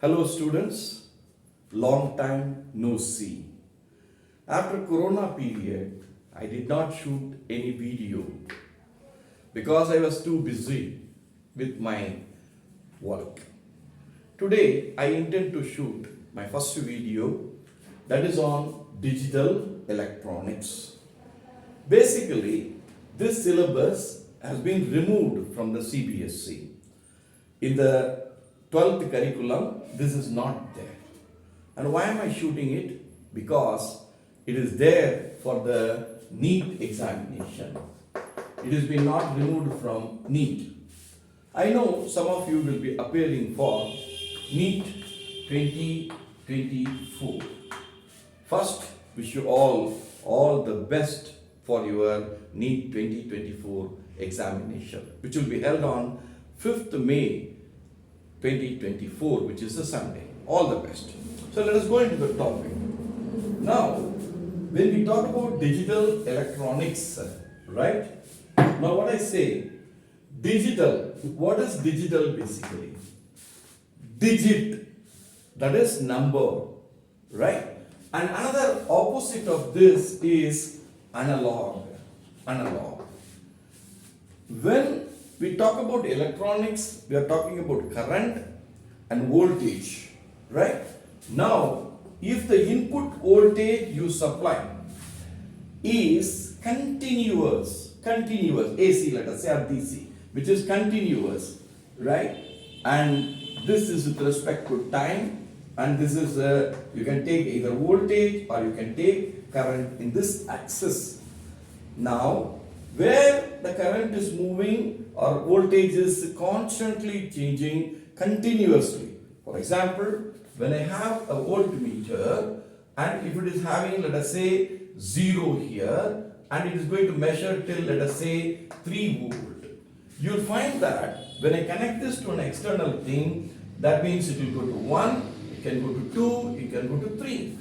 Hello students, long time no see. After Corona period, I did not shoot any video because I was too busy with my work. Today I intend to shoot my first video that is on digital electronics. Basically, this syllabus has been removed from the CBSE. In the 12th curriculum, this is not there. And why am I shooting it? Because it is there for the NEET examination. It has been not removed from NEET. I know some of you will be appearing for NEET 2024. First, wish you all the best for your NEET 2024 examination, which will be held on 5th May 2024, which is a Sunday. All the best. So let us go into the topic. Now, when we talk about digital electronics, right? Now what I say, digital, what is digital basically? Digit, that is number, right? And another opposite of this is analog. Analog. When we talk about electronics, we are talking about current and voltage, right? Now, if the input voltage you supply is continuous AC, let us say, or DC, which is continuous, right? And this is with respect to time, and this is you can take either voltage or you can take current in this axis. Now, where the current is moving or voltage is constantly changing continuously. For example, when I have a voltmeter and if it is having, let us say, 0 here and it is going to measure till, let us say, 3 volt, you'll find that when I connect this to an external thing, that means it will go to 1, it can go to 2, it can go to 3.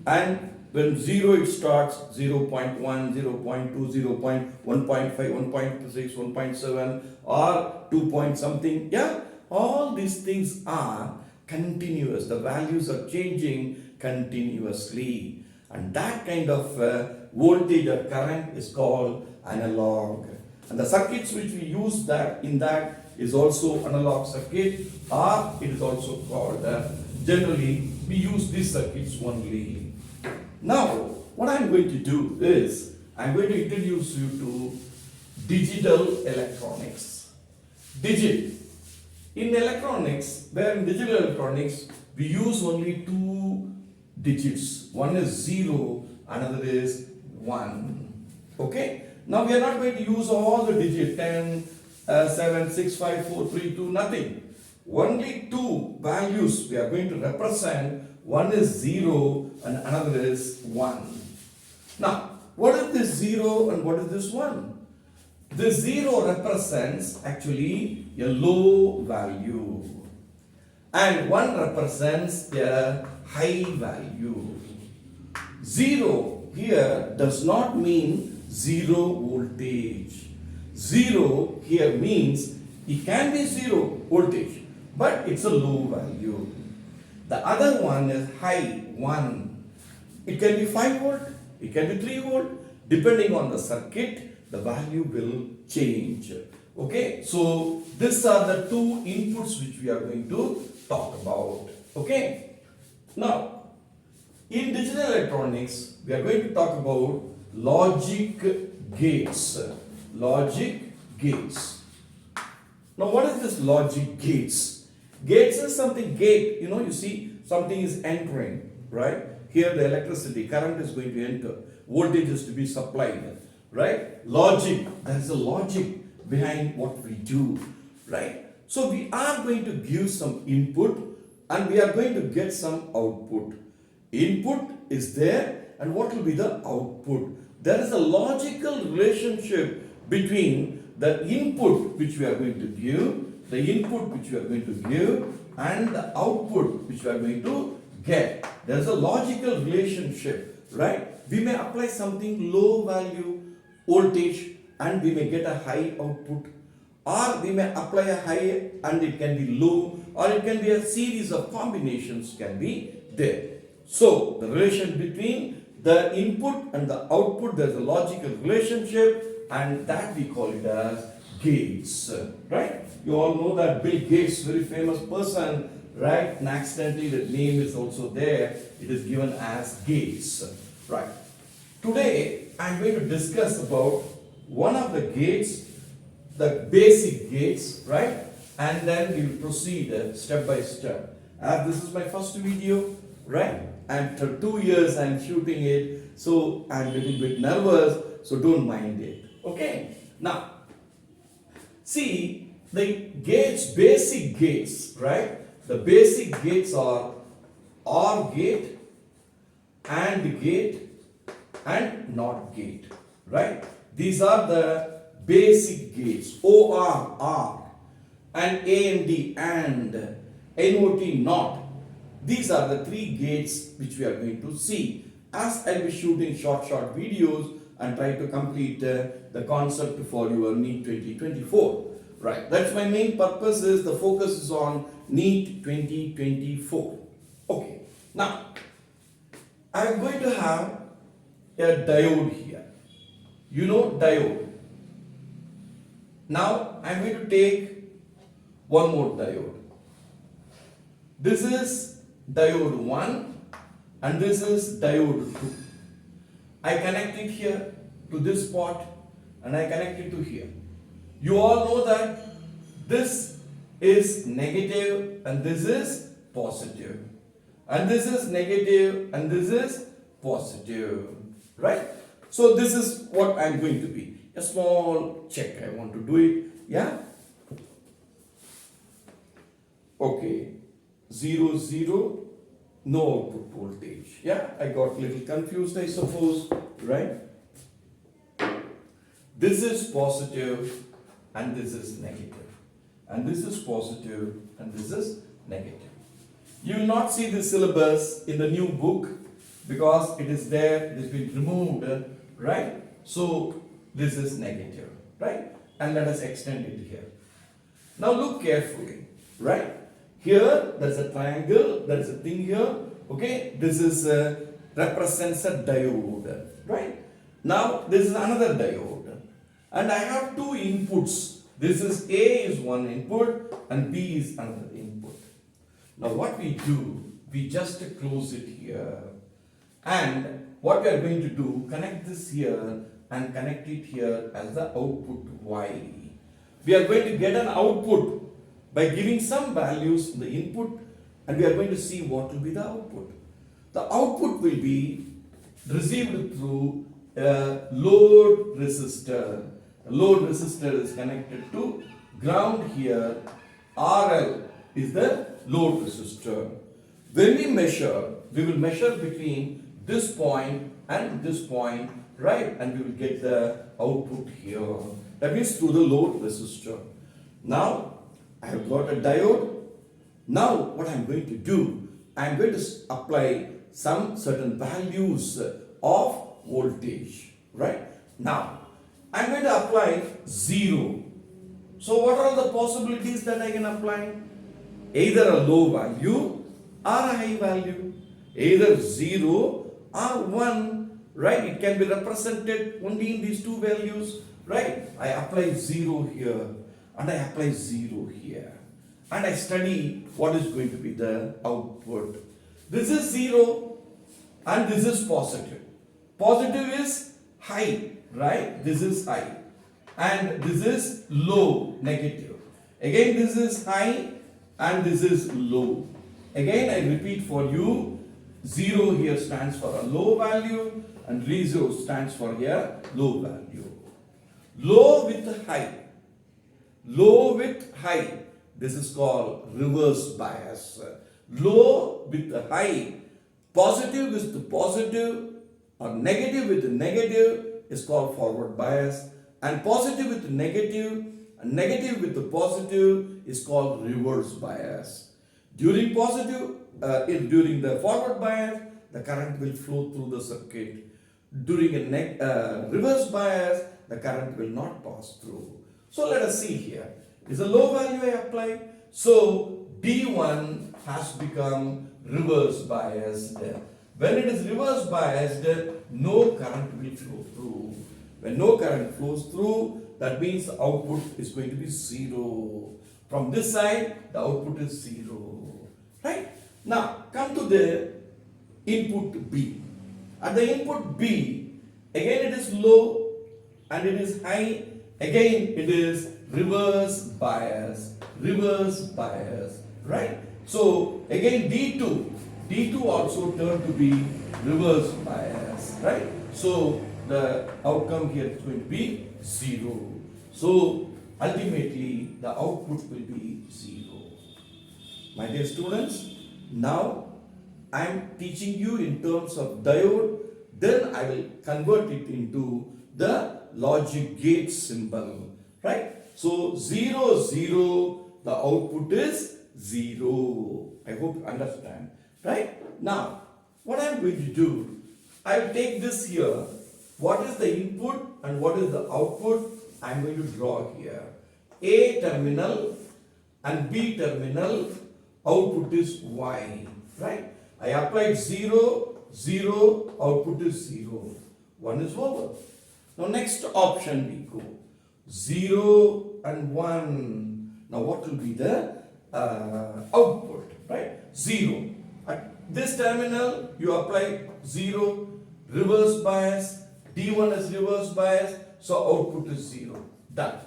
And when 0 it starts 0.1, 0.2, 0.1.5, 1.6, 1.7 or 2 point something. Yeah, all these things are continuous. The values are changing continuously. And that kind of voltage or current is called analog. And the circuits which we use that in that is also analog circuit, or it is also called, generally we use these circuits only. Now, what I am going to do is, I am going to introduce you to digital electronics. Digit. In electronics, where in digital electronics, we use only 2 digits. One is 0, another is 1. Okay? Now, we are not going to use all the digits, 10, 7, 6, 5, 4, 3, 2, nothing. Only 2 values we are going to represent. One is 0 and another is 1. Now, what is this 0 and what is this 1? The 0 represents actually a low value and 1 represents a high value. 0 here does not mean 0 voltage. 0 here means it can be 0 voltage, but it's a low value. The other one is high, 1. It can be 5 volt, it can be 3 volt. Depending on the circuit, the value will change. Okay, so these are the 2 inputs which we are going to talk about. Okay, now in digital electronics, we are going to talk about logic gates. Logic gates. Now, what is this logic gates? Gates is something, gate, you see something is entering, right? Here the electricity, current is going to enter, voltage is to be supplied, right? Logic, there is a logic behind what we do, right? So we are going to give some input and we are going to get some output. Input is there and what will be the output? There is a logical relationship between the input which we are going to give, the input which we are going to give and the output which we are going to get. There is a logical relationship, right? We may apply something low value voltage and we may get a high output, or we may apply a high and it can be low, or it can be a series of combinations can be there. So the relation between the input and the output, there's a logical relationship, and that we call it as gates, right? You all know that Bill Gates, very famous person, right? And accidentally the name is also there. It is given as Gates, right? Today I'm going to discuss about one of the gates, the basic gates, right? And then we will proceed step by step. As this is my first video, right? And for 2 years I'm shooting it, so I'm a little bit nervous, so don't mind it. Okay? Now, see the gates, basic gates, right? The basic gates are OR gate, AND gate, and NOT gate, right? These are the basic gates. OR, R, and AND, AND, NOT, NOT. These are the three gates which we are going to see as I'll be shooting short videos and try to complete the concept for your NEET 2024. Right, that's my main purpose, is the focus is on NEET 2024. Okay, now I am going to have a diode here. You know diode. Now I am going to take one more diode. This is diode 1 and this is diode 2. I connect it here to this pot and I connect it to here. You all know that this is negative and this is positive. And this is negative and this is positive. Right? So this is what I am going to be. A small check. I want to do it. Yeah? Okay. 0, 0. No output voltage. Yeah? I got a little confused, I suppose. Right? This is positive and this is negative, and this is positive and this is negative. You will not see the syllabus in the new book because it is there, it has been removed, right? So this is negative, right? And let us extend it here. Now look carefully, right? Here there is a triangle, there is a thing here, okay? This is represents a diode, right? Now this is another diode. And I have two inputs. This is A is one input and B is another input. Now what we do, we just close it here. And what we are going to do, connect this here and connect it here as the output Y. We are going to get an output by giving some values in the input, and we are going to see what will be the output. The output will be received through a load resistor. A load resistor is connected to ground here. RL is the load resistor. When we measure, we will measure between this point and this point, right? And we will get the output here. That means through the load resistor. Now, I have got a diode. Now, what I am going to do, I am going to apply some certain values of voltage, right? Now, I am going to apply 0. So what are the possibilities that I can apply? Either a low value or a high value. Either 0 or 1, right? It can be represented only in these two values, right? I apply 0 here and I apply 0 here. And I study what is going to be the output. This is 0 and this is positive. Positive is high, right? This is high. And this is low, negative. Again, this is high and this is low. Again, I repeat for you, 0 here stands for a low value and 0 stands for here low value. Low with high. Low with high. This is called reverse bias. Low with high. Positive with the positive or negative with the negative is called forward bias. And positive with the negative and negative with the positive is called reverse bias. During positive, during the forward bias, the current will flow through the circuit. During a reverse bias, the current will not pass through. So let us see here. Is a low value I apply. So D1 has become reverse biased. When it is reverse biased, no current will flow through. When no current flows through, that means the output is going to be 0. From this side, the output is 0. Right? Now, come to the input B. At the input B, again it is low and it is high. Again it is reverse bias. Reverse bias. Right? So, again D2 also turned to be reverse bias. Right? So, the outcome here is going to be 0. So, ultimately the output will be 0. My dear students, now I am teaching you in terms of diode, then I will convert it into the logic gate symbol. Right? So, 0, 0, the output is 0. I hope you understand. Right? Now, what I am going to do, I will take this here. What is the input and what is the output? I am going to draw here. A terminal and B terminal, output is Y. Right? I applied 0, 0, output is 0. 1 is over. Now next option we go. 0 and 1. Now what will be the output? Right? 0. At this terminal you apply 0, reverse bias. D1 is reverse bias. So output is 0. Done.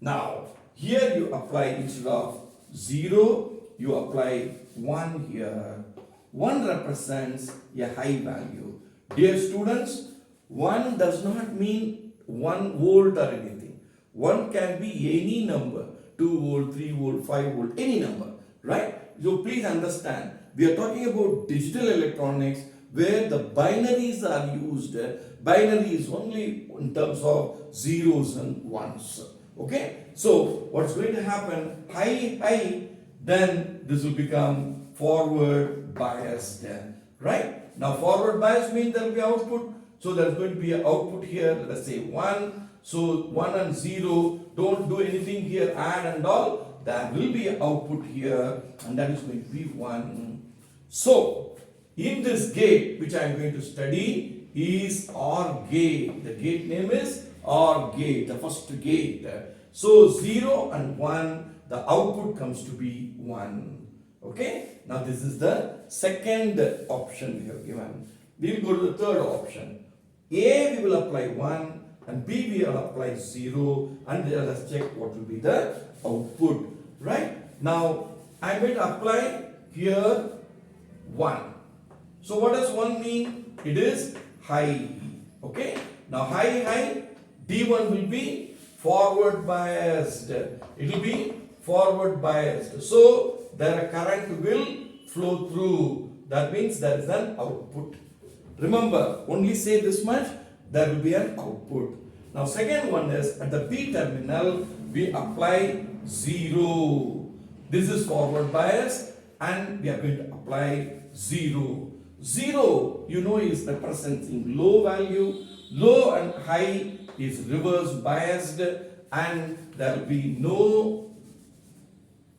Now here you apply, instead of 0, you apply 1 here. 1 represents a high value. Dear students, 1 does not mean 1 volt or anything. 1 can be any number. 2 volt, 3 volt, 5 volt, any number. Right? So please understand, we are talking about digital electronics where the binaries are used. Binary is only in terms of zeros and ones. Okay? So what's going to happen? High, then this will become forward biased. Right? Now forward bias means there will be output. So there is going to be an output here. Let us say 1. So 1 and 0. Don't do anything here. Add and all. There will be an output here. And that is going to be 1. So in this gate which I am going to study is OR gate. The gate name is OR gate. The first gate. So 0 and 1. The output comes to be 1. Okay. Now this is the second option we have given. We will go to the third option. A we will apply 1 and B we will apply 0 and let us check what will be the output. Right? Now I am going to apply here 1. So what does 1 mean? It is high. Okay? Now high, D1 will be forward biased. It will be forward biased. So there a current will flow through. That means there is an output. Remember, only say this much, there will be an output. Now second one is at the B terminal, we apply 0. This is forward bias and we are going to apply 0. 0, you know, is representing low value. Low and high is reverse biased and there will be no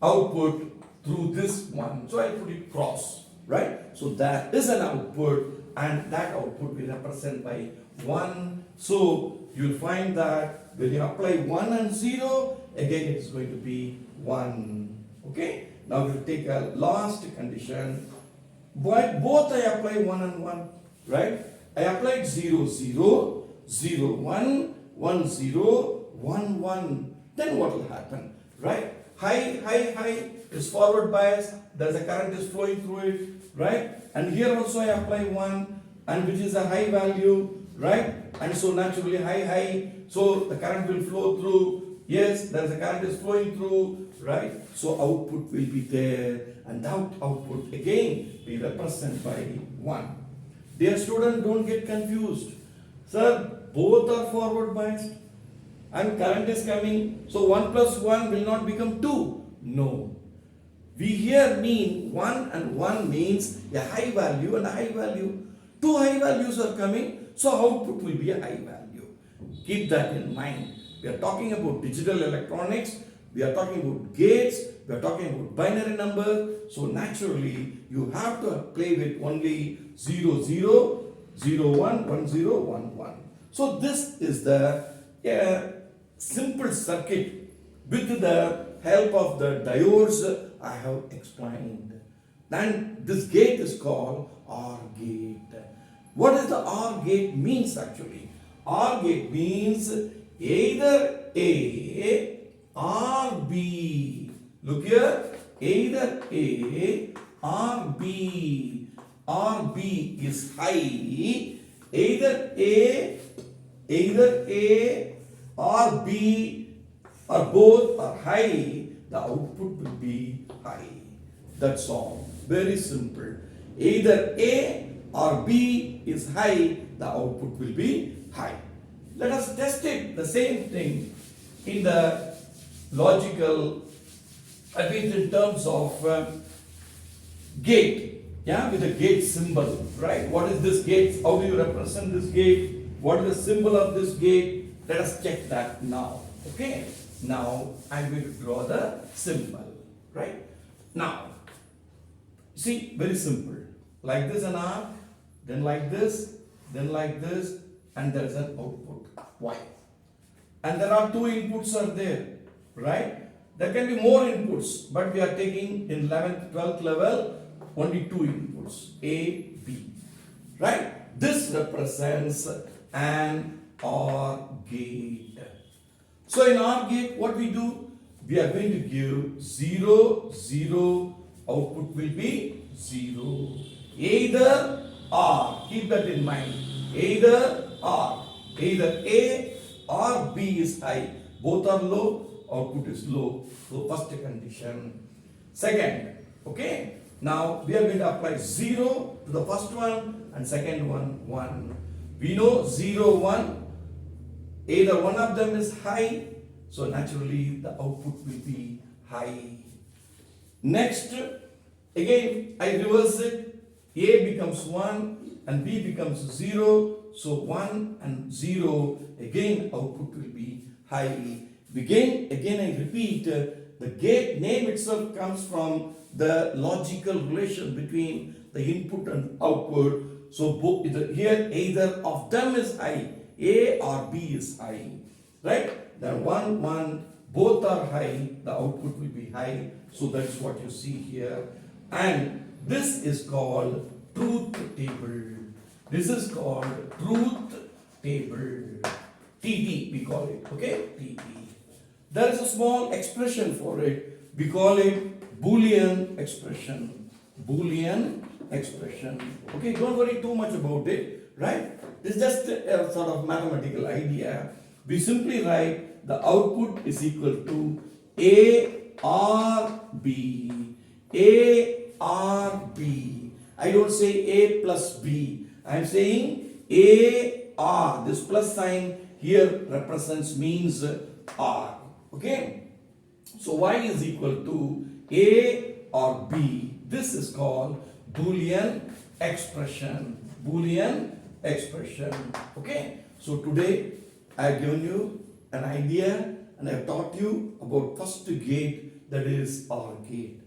output through this one. So I put it cross. Right? So that is an output and that output will represent by 1. So you will find that when you apply 1 and 0, again it is going to be 1. Okay? Now we will take a last condition. But both I apply 1 and 1. Right? I applied 0, 0, 0, 1, 1, 0, 1, 1. Then what will happen? Right? High is forward bias. There's a current is flowing through it. Right? And here also I apply 1 and which is a high value. Right? And so naturally high. So the current will flow through. Yes, there's a current is flowing through. Right? So output will be there. And that output again we represent by 1. Dear student, don't get confused. Sir, both are forward biased and current is coming. So 1 plus 1 will not become 2. No. We here mean 1 and 1 means a high value and a high value. 2 high values are coming. So output will be a high value. Keep that in mind. We are talking about digital electronics. We are talking about gates. We are talking about binary number. So naturally, you have to play with only 0, 0, 0, 1, 1, 0, 1, 1. So this is the simple circuit with the help of the diodes I have explained. Then this gate is called OR gate. What does the OR gate means actually? OR gate means either A or B. Look here, either A or B. Or B is high. Either A or B or both are high, the output will be high. That's all. Very simple. Either A or B is high, the output will be high. Let us test it. The same thing in the logical, I mean in terms of gate. Yeah, with a gate symbol, right? What is this gate? How do you represent this gate? What is the symbol of this gate? Let us check that now. Okay. Now I am going to draw the symbol, right? Now, see, very simple. Like this an arc, then like this, and there is an output Y. And there are two inputs are there, right? There can be more inputs, but we are taking in 11th, 12th level only two inputs, A, B, right? This represents an OR gate. So in OR gate, what we do? We are going to give 0, 0, output will be 0. Either or, keep that in mind. Either or, either A or B is high. Both are low, output is low. So first condition. Second, okay. Now we are going to apply 0 to the first one and second one 1. We know 0, 1. Either one of them is high, so naturally the output will be high. Next, again I reverse it. A becomes 1 and B becomes 0. So 1 and 0, again output will be high. Again I repeat, the gate name itself comes from the logical relation between the input and output. So both here either of them is high, A or B is high, right? Then 1, 1, both are high, the output will be high. So that's what you see here. And this is called truth table. This is called truth table. TT we call it, okay? TT. There is a small expression for it. We call it Boolean expression. Boolean expression. Okay, don't worry too much about it, right? It's just a sort of mathematical idea. We simply write the output is equal to A or B. A or B. I don't say A plus B. I am saying A or. This plus sign here represents means or. Okay. So Y is equal to A or B. This is called Boolean expression. Boolean expression. Okay. So today I have given you an idea and I have taught you about first gate, that is OR gate.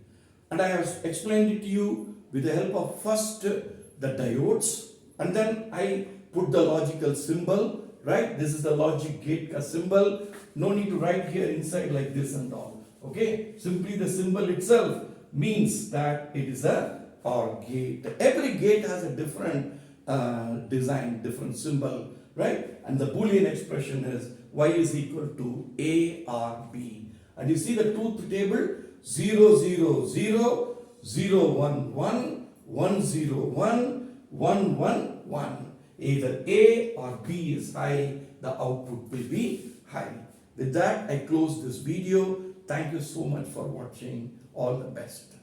And I have explained it to you with the help of first the diodes, and then I put the logical symbol, right? This is the logic gate symbol. No need to write here inside like this and all. Okay, simply the symbol itself means that it is a OR gate. Every gate has a different design, different symbol, right? And the Boolean expression is Y is equal to A or B. And you see the truth table, 0, 0, 0, 0, 1, 1, 1, 0, 1, 1, 1, 1. Either A or B is high, the output will be high. With that, I close this video. Thank you so much for watching. All the best.